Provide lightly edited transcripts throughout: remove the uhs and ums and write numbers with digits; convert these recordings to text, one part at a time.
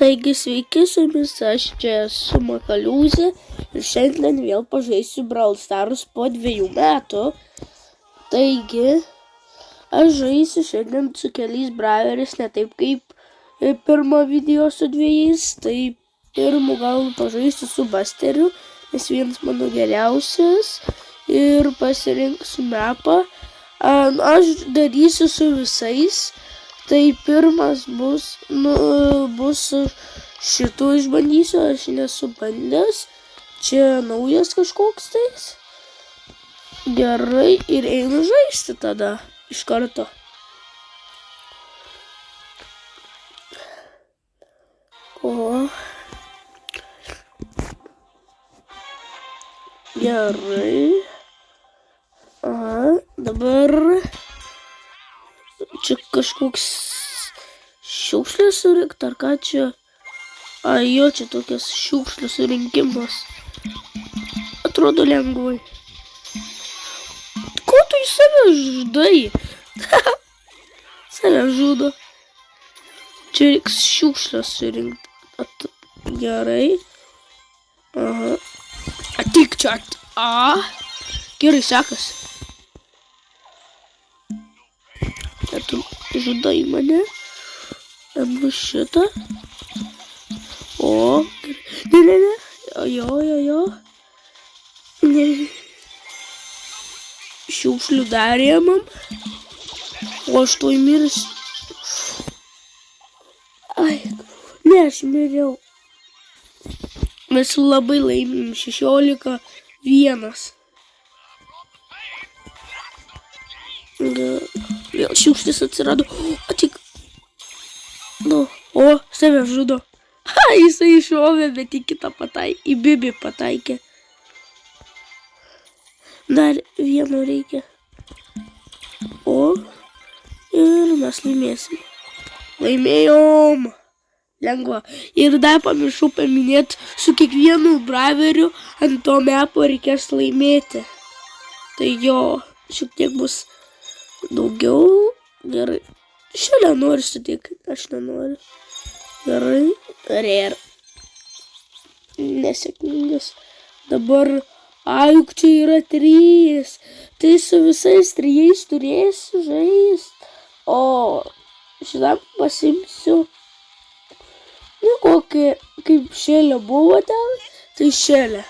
Taigi sveiki, su jumis aš čia esu Makaliūzė ir šiandien vėl pažaisiu Brawl Stars po 2 metų. Taigi, aš žaisiu šiandien su keliais brawleriais, ne taip kaip pirmą video su 2. Tai pirmu gal pažaisiu su Busteriu, nes vienas mano geriausias ir pasirinksiu mapą. Aš darysiu su visais. Tai pirmas bus šito išbandysiu, aš nesu bandęs. Čia naujas kažkoks tais. Gerai, ir einu žaisti tada iš karto. O. Gerai. Aha, dabar čia kažkoks šiukšlės surinkti, ar ką čia? Jo, čia tokias šiukšlės surinkimas. Atrodo lengvai. Ko tu į save žudai? Save žudo. Čia reiks šiukšlės surinkti. Gerai. Aha. Atik čia. Gerai sekasi. Tu žudai mane. Emu šitą. O. Ne. Jo. Šiukšlių darėmam. O aš tuoj mirsiu. Ne, aš miriau. Mes labai laimim 16-1. Vėl šiukštis atsirado. Atik. O, save žudo. Jisai iššovė, bet į kitą pataikė. Į Bibi pataikė. Dar vieno reikia. O. Ir mes laimėsim. Laimėjom. Lengva. Ir dar pamiršau paminėti, su kiekvienu brawleriu ant to mepo reikės laimėti. Tai jo, šiek tiek bus daugiau. Gerai. Šiandien noriu sutikti. Aš nenoriu. Gerai. Rare. Nesėkmingas. Dabar. Juk čia yra 3. Tai su visais 3 turėsiu žaisti. O šitam pasimsiu. Nu, kokį, kaip šėlė buvo ten, tai šėlė.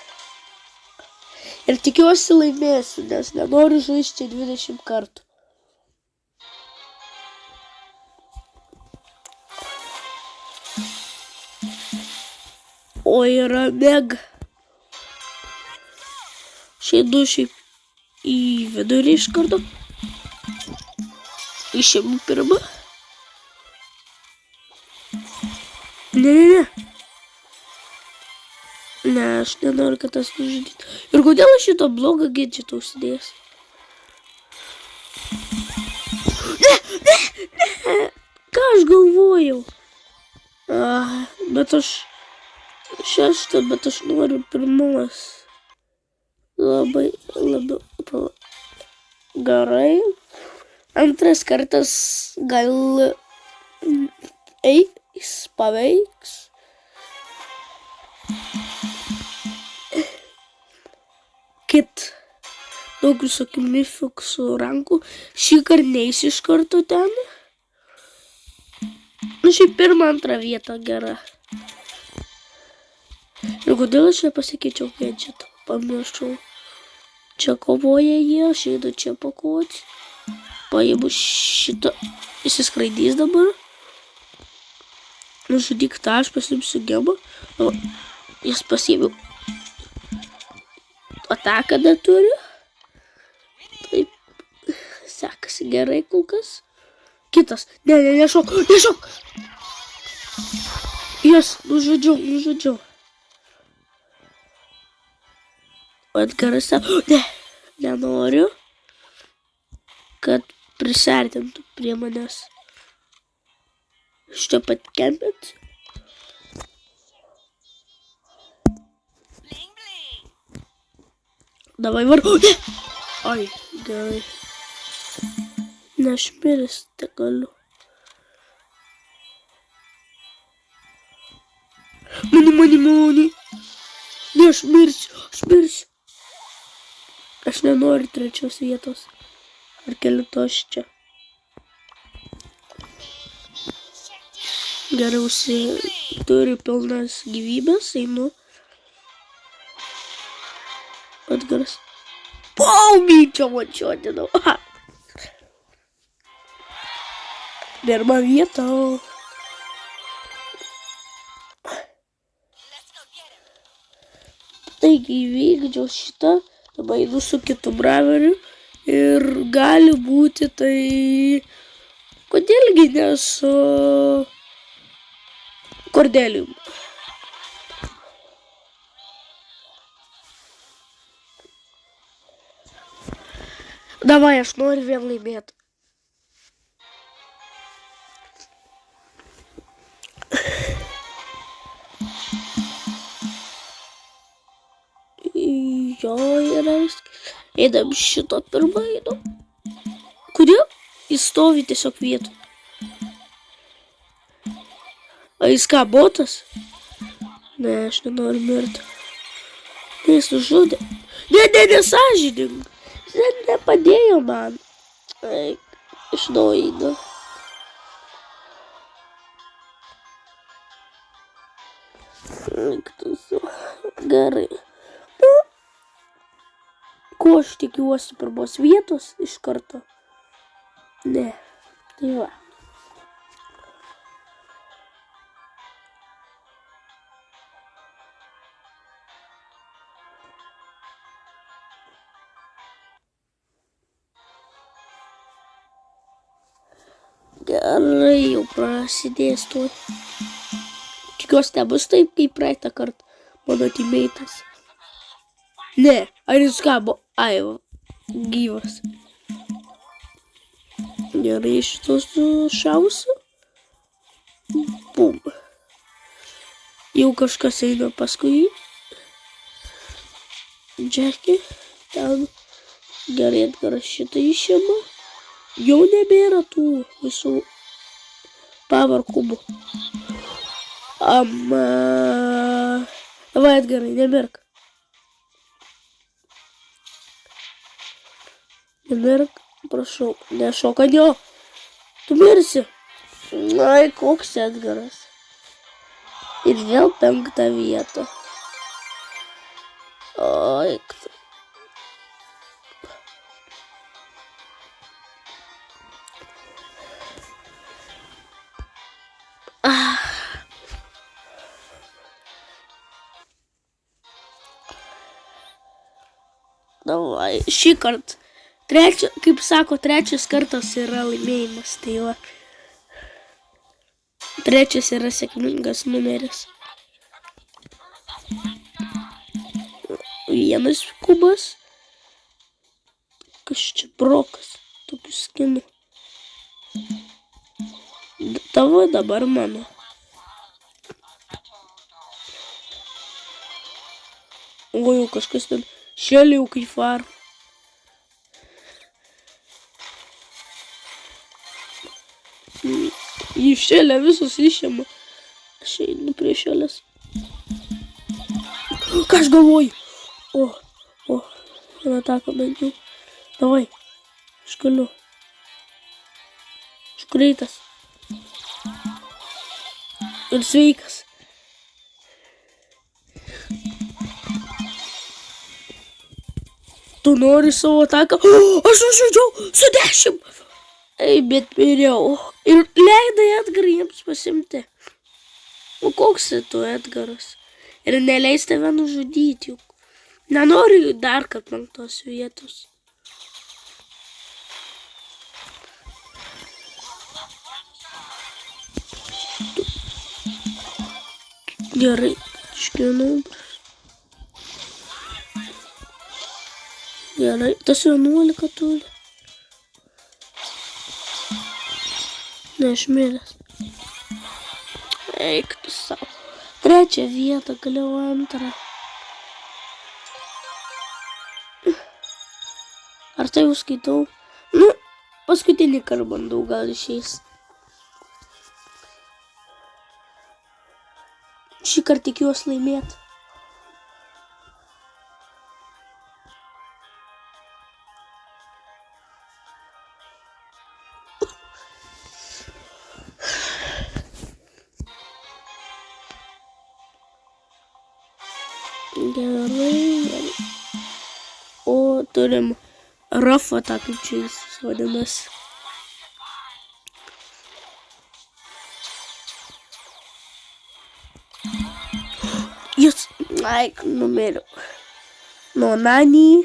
Ir tikiuosi laimėsiu, nes nenoriu žaisti 20 kartų. O yra mega. Šeidu šiaip į vidurį iš karto. Išėmu pirmą. Ne. Ne, aš nenoriu, kad tas nužudytų. Ir kodėl aš šito blogą gadgetą užsidėjęs? Ne. Ką aš galvojau? Bet aš šeštą, bet aš noriu pirmos. Labai. Gerai. Antras kartas gal paveiks. Daug visokių mifiksų rankų. Šį kartą neis iš karto ten. Šiaip pirmą, antrą vietą gera. Ir kodėl aš nepasikeičiau gadgetą? Pamiršau. Čia kovoja jie, aš einu čia pakovoti. Paimu šitą. Įsiskraidys dabar. Nužudyk tą, aš pasimsiu gemą. Jis pasiėmiau. Ataką dar turiu. Taip. Sekasi gerai kol kas. Kitas. Nešok. Jas, nužudžiau. Edgaras sako, nenoriu, kad prisartintų prie manęs. Aš čia pat kempėt. Davai varu. Ai, gerai. Ne, aš miręs tegaliu. Mani. Ne, aš mirsiu. Aš nenoriu trečios vietos. Ar kelintos čia. Geriausiai turi pilnas gyvybės, einu. Edgaras. Paumyčio mančiodinau. Pirma vieta. Taigi įvykdžiau šitą. Dabar einu su kitu braveriu. Ir gali būti tai... Kodėlgi ne su... Kordelijum. Davai, aš noriu vėl laimėti. Jo, yra viskas. Eidam šito pirmą, eidam. Kodėl? Jis stovi tiesiog vietoj. A jis ką, botas? Ne, aš nenoriu mirti. Ne, jis nužudė. Ne, nesąžiningai. Jis nepadėjo man. Iš naujo. Gerai. Ko aš tikiuosi pirmos vietos iš karto? Ne. Tai va. Gerai, jau prasidės tuoj. Tikiuosi nebus taip, kaip praeitą kartą mano teammates. Ne, ar jis ką, ai, gyvas. Gerai, šitos šausiu. Bum. Jau kažkas eina paskui jį. Džekį. Ten. Gerai, Edgaras šitą išėmė. Jau nebėra tų visų power kubų. Davai, Edgarai, nemirk. Nemirk, prašau, nešoka, jo. Tu mirsi. Ai, koks Edgaras. Ir vėl 5 vietą. Ai, Davai, šį kartą. Kaip sako, trečias kartas yra laimėjimas, tai va. Trečias yra sėkmingas numeris. Vienas kubas. Kas čia brokas, tokių skinų. Tavo dabar mano. O jau kažkas ten šėlė jau kaip farm. Jį šėlė visus išėmė. Aš einu prie šėlės. Ką aš galvoju? Vieną ataką bent jau. Davai. Aš galiu. Aš greitas. Ir sveikas. Tu nori savo ataką? Aš nužudžiau su 10. Ei, bet miriau. Ir leidai Edgarą jiems pasimti. O koks tu, Edgaras? Ir neleis tave nužudyti juk. Nenoriu dar kad 5 vietos. Gerai, iškinau. Gerai, tas 11 turi. Ne, aš miręs. Eik tu savo. 3 vietą, galėjau 2. Ar tai jau skaitau? Nu, paskutinį kartą bandau, gal išeis. Šį kartą tikiuosi laimėti. Gerai. O turim rafą, tą kaip čia jis vadinasi. Jis, numeriu. Nu, Nani.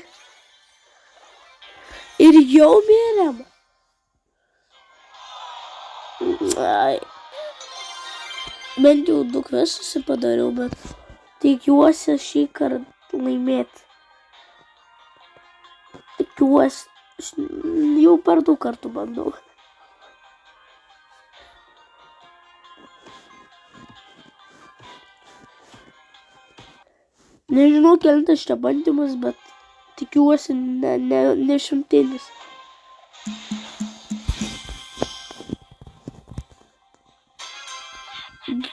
Ir jau mirėm. Bent jau 2 kvesus padariau, bet tikiuosi šį kartą laimėti. Tikiuosi. Jau per 2 kartų bandau. Nežinau, kelintas čia bandymas, bet tikiuosi ne šimtinis.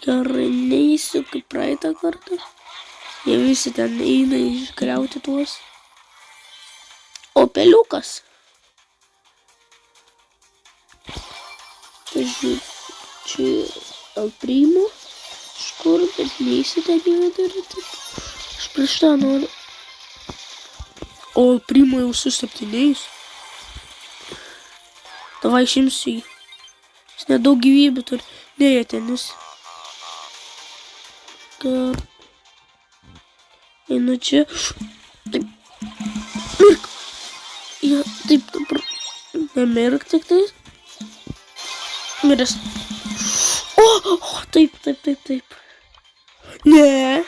Gerai, neįsiu kaip praeitą kartą. Jie visi ten eina išgriauti tuos. O peliukas. Žiūrėjau, čia El Primo. Iš kur, bet neįsiu ten jį daryti. Aš prieš tą noriu. O El Primo jau su 7. Davai išimsiu jį. Jis nedaug gyvybių turi. Dėja tenis. Einu čia. Taip. Mirk. Ja, taip dabar. Nemirk tik tais. Miręs. O, taip. Ne.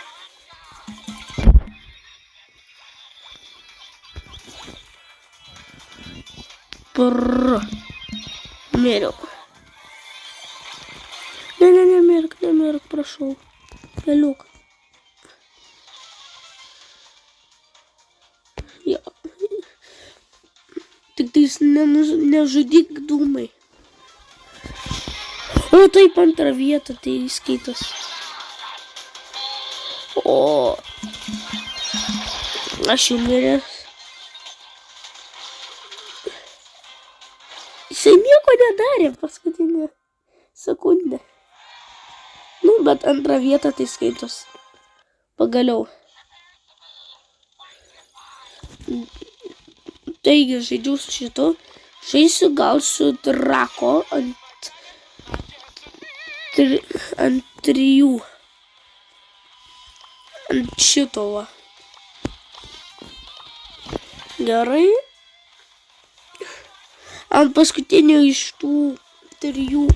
Miriau. Nemirk, prašau. Peliuk. Ja. Tik tais nežudyk dūmai. O taip, 2 vietą, tai skaitas. O. Aš jau miręs. Jisai nieko nedarė paskutinę sekundę. Nu, bet 2 vietą tai skaitos. Pagaliau. Taigi, žaidžiau su šitu. Žaisiu gal su Drako ant 3. Ant šito va. Gerai. Ant paskutinio iš tų 3.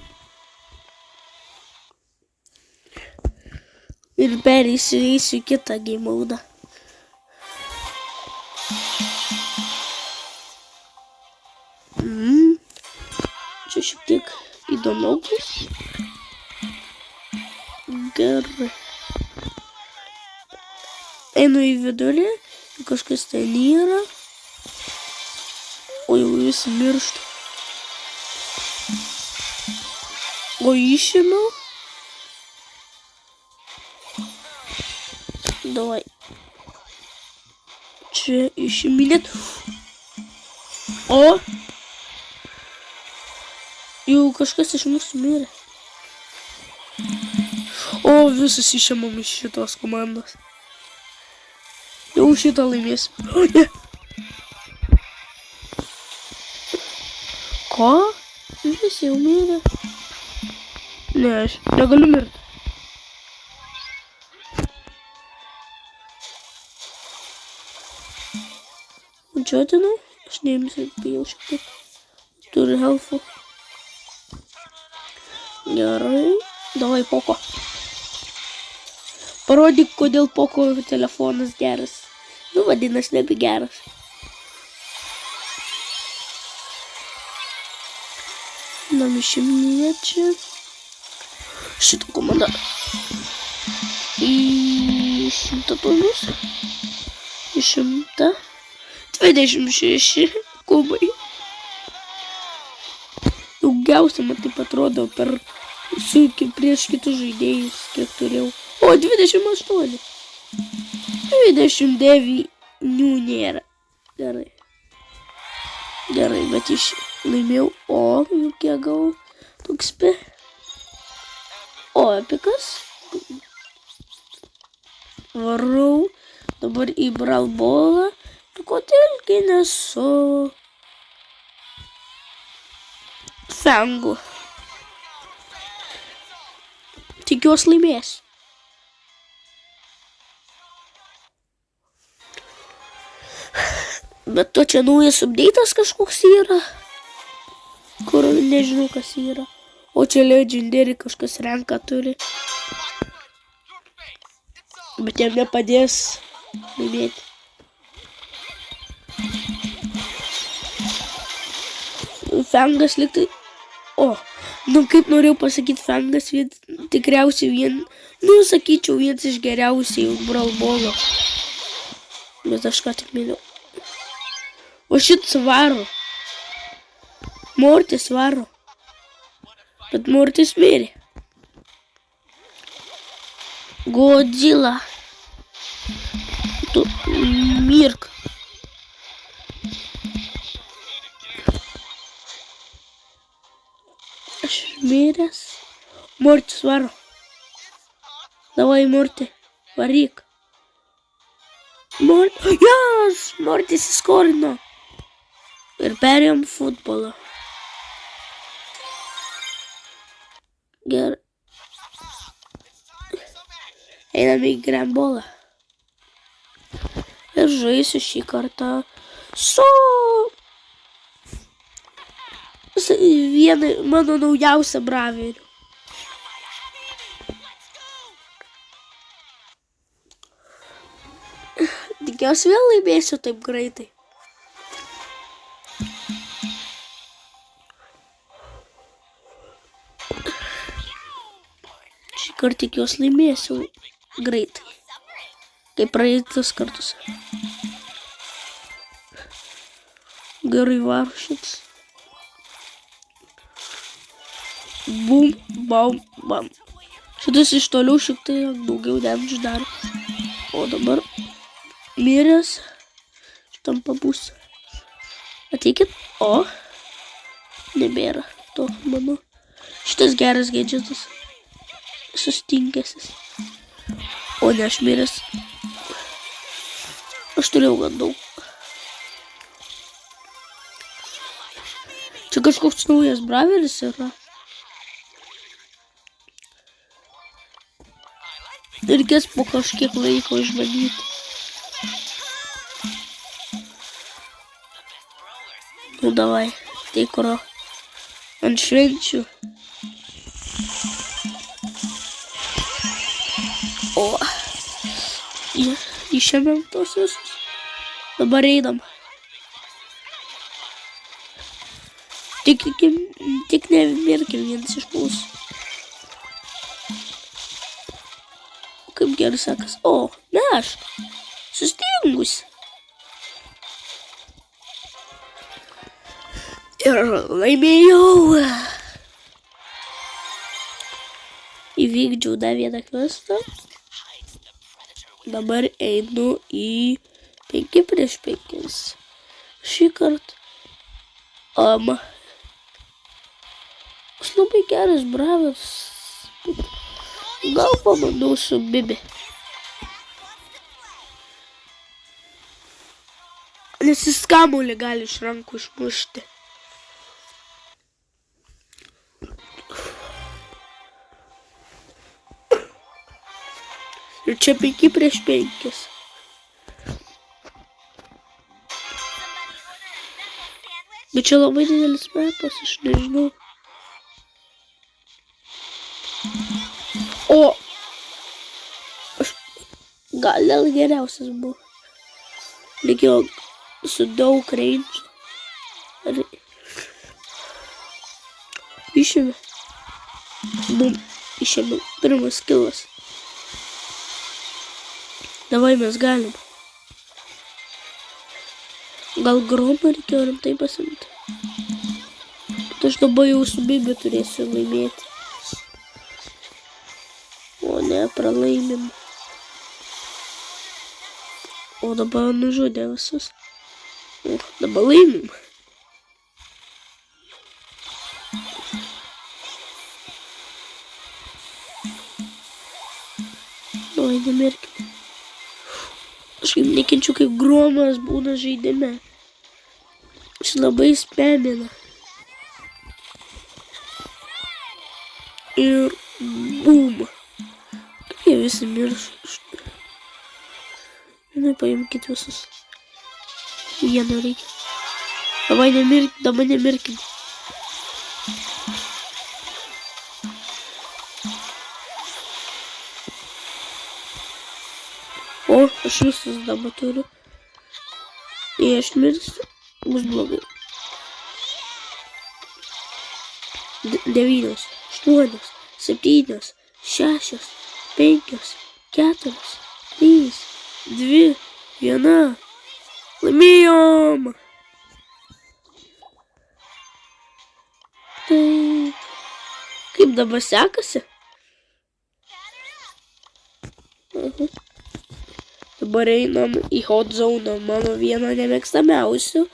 Ir perėsiu kitą game modą. Čia šiek tiek įdomiau bus. Gerai. Einu į vidurį, kažkas ten yra. O jau jis miršta. O išėmiau. Давай. Čia išimilėt. O. Jau kažkas iš mūsų mirė. O, visus išėmam iš šitos komandos. Jau šitą laimėsim. O, ne. Ko? Visi jau mirė. Ne, aš negaliu mirti. Čia atinau, aš neimsiu, bijau šiek tiek. Turi healthų. Gerai. Davai Poko. Parodyk, kodėl Poko telefonas geras. Nu, vadinasi, nebe geras. Nam išimniečia. Šitą komandą. Į 100 tonus. Į 100. 26 kubai. Daugiausia man taip atrodo prieš kitus žaidėjus, kiek turėjau. O, 28. 29 nėra. Gerai. Gerai, bet laimėjau. O, kiek gavau. Toks pe. O, epikas. Varau. Dabar į Brawlbolą. Kodėlgi nesu Fangu. Tikiuosi laimės. Bet to čia naujas update'as kažkoks yra. Kur nežinau kas yra. O čia legendary kažkas renka turi. Bet jam nepadės laimėti. Fangas liktai. O, nu kaip norėjau pasakyti, Fangas tikriausiai sakyčiau, vienas iš geriausiai Brawlbolo. Bet aš ką tik mėliau. O šit varo. Mortis varo. Bet Mortis mirė. Godzilla. Tu mirk. Aš miręs. Mortis varo. Davai, Morti. Varyk. Jas! Mortis įskorino. Ir perėjom futbolą. Gerai. Einame į Grambolą. Ir žaisiu šį kartą su vienu mano naujausią braveriu. Tikiuosi vėl laimėsiu taip greitai. Šį kartą tikiuosi laimėsiu greitai. Kaip praeitus kartus. Gerai varo šits. Bum, bam, bam. Šitas iš toliau šiek tiek daugiau damage daro. O dabar miręs. Šitam pabūsiu. Ateikit. O. Nebėra to, manau. Šitas geras gadgetas. Sustinkęsis. O ne, aš miręs. Aš turėjau gan daug. Čia kažkoks naujas braveris yra. Reikės po kažkiek laiko išbandyti. Nu davai, tai kuro. Ant švenčių. O. Išėmėm tos visus. Dabar einam. Tik nemirkim vienas iš mūsų. Kaip gerai sakas. O, ne aš. Sustingusi. Ir laimėjau. Įvykdžiau dar vieną kvestą. Dabar einu į 5 prieš 5. Šį kartą. Aš labai geras bravas. Gal pabandau su Bibi. Nes jis kamuolį gali iš rankų išmušti. Ir čia 5 prieš 5. Bet čia labai didelis mapas, aš nežinau. O! Gal dėl geriausias buvo. Reikėjo su daug range. Išėmė. Bum. Išėmė. Pirmas killas. Davai mes galim. Gal gromą reikėjo rimtai pasimti. Bet aš dabar jau su Bibi turėsiu laimėti. O Ne, pralaimim. O dabar nužudė visus. O, dabar laimim. Oi, nemirkim. Aš kaip nekenčiu, kaip gromas būna žaidime. Aš labai spamina. Ir bum. Kaip jie visi mirš. Vienai paimkit visus. Vieną reikia. Dabar nemirkim. O, aš visus dabar turiu. Jei aš mirsiu, bus blogai. 9, 8, 7, 6, 5, 4, 3, 2, 1. Laimėjom! Taip. Kaip dabar sekasi? Dabar einam į hot zone, mano vieną nemėgstamiausių.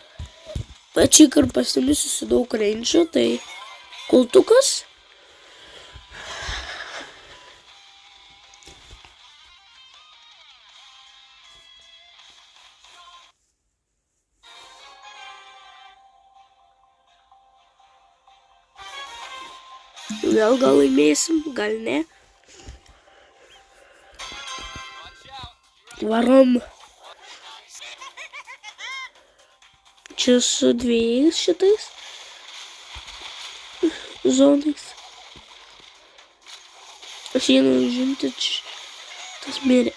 Bet šį kartą pasimisiu su daug range'ų, tai kultukas. Vėl gal laimėsim, gal ne. Varom. Čia su 2 šitais zonais. Aš einu užimti tas mirė.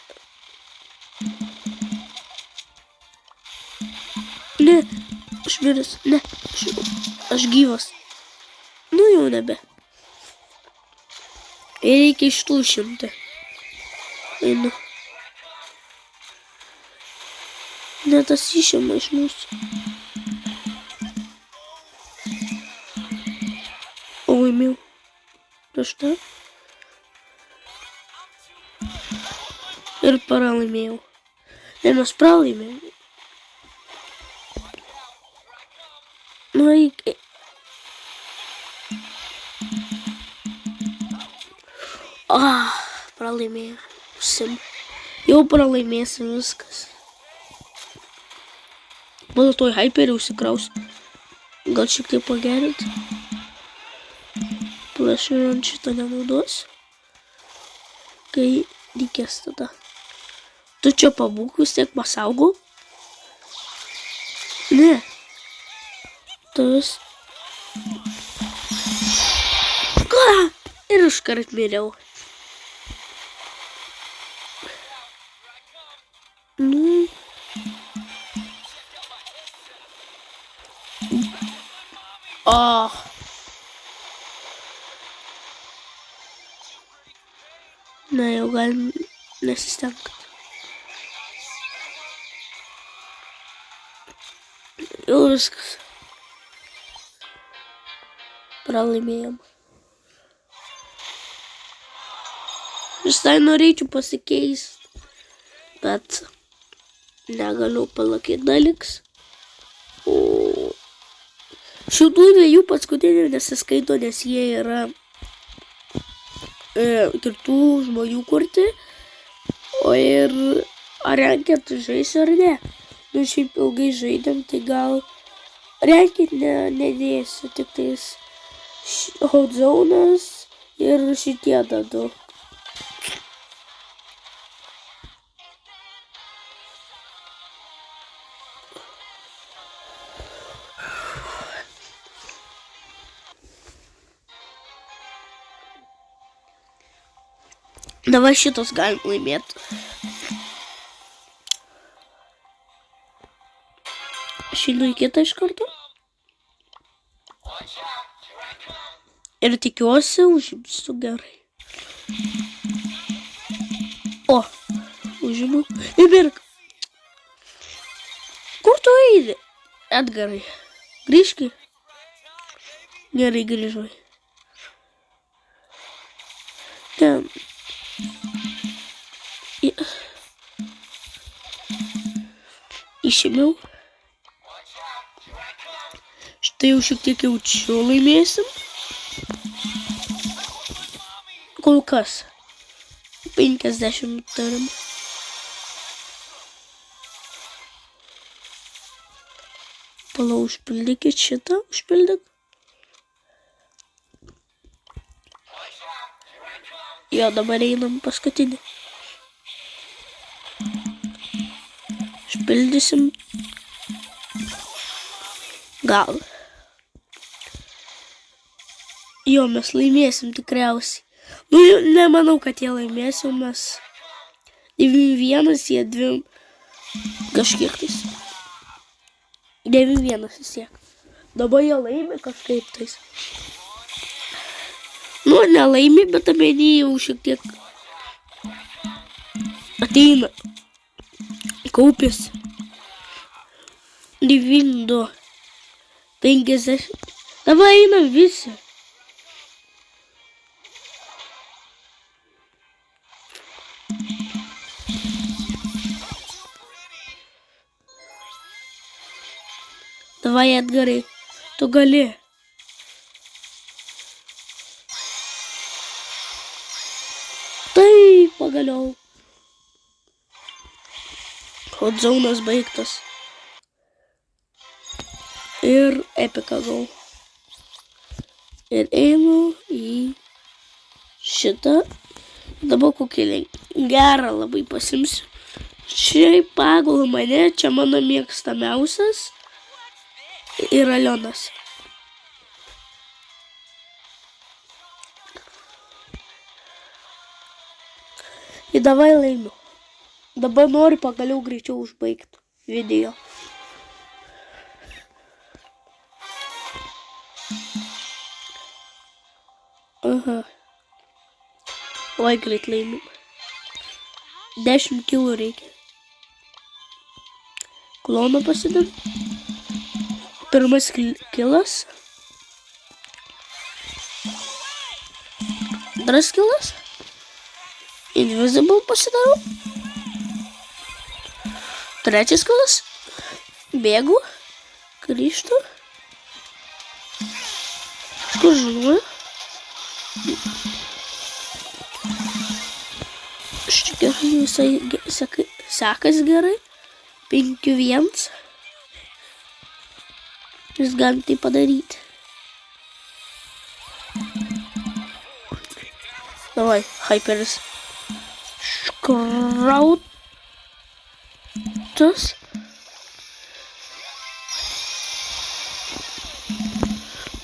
Ne, aš miręs, ne, aš gyvas. Nu jau nebe. Ir reikia iš tų šimti. Einu. Ne, tas išima iš mūsų. O, laimėjau. Prieš tą. Ir pralaimėjau. Ne, mes pralaimėjau. Nu, reikia. Pralaimėjau. Jau pralaimėsim viskas. Mano toj hyperį užsikraus. Gal šiek tiek pagerinti. Plašiant šitą nenaudosiu. Kai reikės tada. Tu čia pabūk, vis tiek pasaugau. Ne. Tas. Ką? Ir iškart miriau. Nu. Na, jau galim nesistengti. Jau viskas. Pralaimėjom. Visai norėčiau pasikeisti, bet negaliu palakyti dalyks. O šitų 2 paskutinių nesiskaito, nes jie yra kitų žmonių kurti. O ir ar ranked žaisiu ar ne? Nu, šiaip ilgai žaidėm, tai gal ranked nedėsiu, tik tais hot zonas ir šitie dadu. Dabar šitos galim laimėti. Aš einu į kitą iš karto. Ir tikiuosi užimsiu gerai. O, užimu. Įmirk. Kur tu eini? Edgarai. Grįžki. Gerai, grįžai. Ten. Išėmiau. Štai jau šiek tiek jaučiu laimėsim. Kol kas. 50 turim. Palau, užpildykit šitą. Užpildyk. Jo, dabar einam paskutinį. Užpildysim. Gal. Jo, mes laimėsim tikriausiai. Nu, nemanau, kad jie laimėsim, mes 9-1, jie 2 kažkiek tais. 9-1 vis tiek. Dabar jie laimi kažkaip tais. Nu, nelaimi, bet amenį jau šiek tiek ateina. Kaupėsi. 9-2. 50. Dabar einam visi. Davai, Edgarai, tu gali. Taip, pagaliau. Hotzaunas baigtas. Ir epika gau. Ir einu į šitą. Dabar kokį gerą labai pasimsiu. Šiaip pagal mane, čia mano mėgstamiausias. Ir Alionas. Ir davai laimiu. Dabar noriu pagaliau greičiau užbaigti video. Aha. Oi, greit laimiu. 10 kilų reikia. Kloną pasidam. Pirmas kilas. Antras kilas. Invisible pasidarau. Trečias kilas. Bėgu. Grįžtu. Kažkur žinau. Gerai, visai sekas gerai. 5-1. Jūs galite tai padaryti. Davai, hyperis. Škrautas.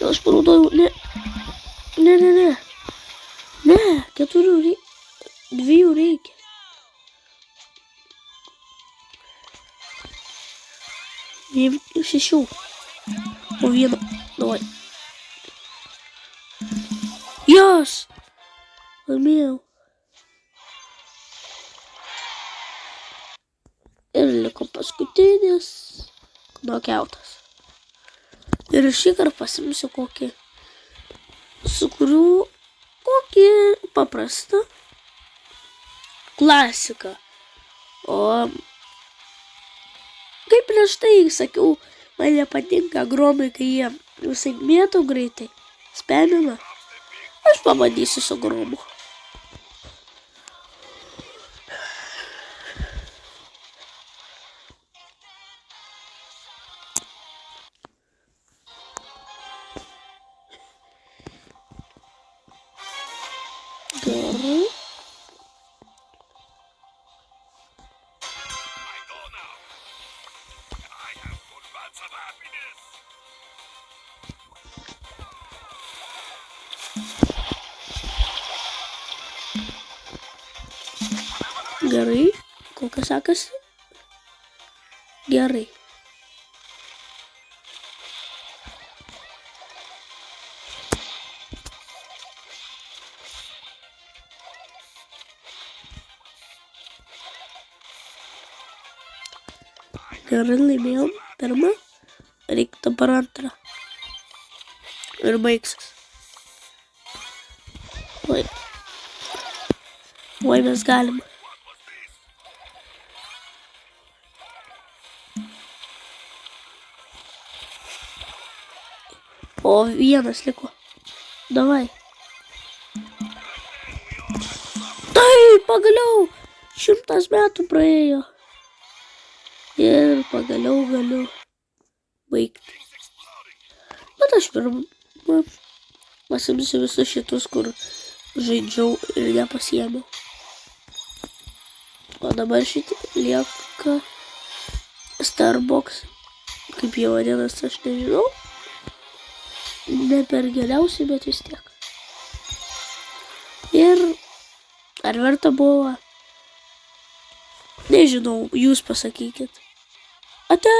Aš panaudojau. Ne. 4 reikia. 2 reikia. Ir 6. O 1. Davai. Jos! Laimėjau. Ir liko paskutinis knockoutas. Ir šį kartą pasimsiu kokį, su kuriuo kokį paprastą klasiką. O kaip prieš tai sakiau, man nepatinka gromai, kai jie visai mėtų greitai, spamina. Aš pabandysiu su gromu. Gerai. Gerai, kol kas sekasi. Gerai. Gerai, laimėjom pirmą. Reikia dabar antrą. Ir baigsis. Oi, mes galim. O vienas liko. Davai. Tai, pagaliau. 100 metų praėjo. Ir pagaliau galiu baigti. Bet aš pirmą pasimsiu visus šitus, kur žaidžiau ir nepasiėmiau. O dabar šitie lieka Starbox. Kaip jie vadinas, aš nežinau. Ne per geriausiai, bet vis tiek. Ir ar verta buvo? Nežinau, jūs pasakykit. Ate!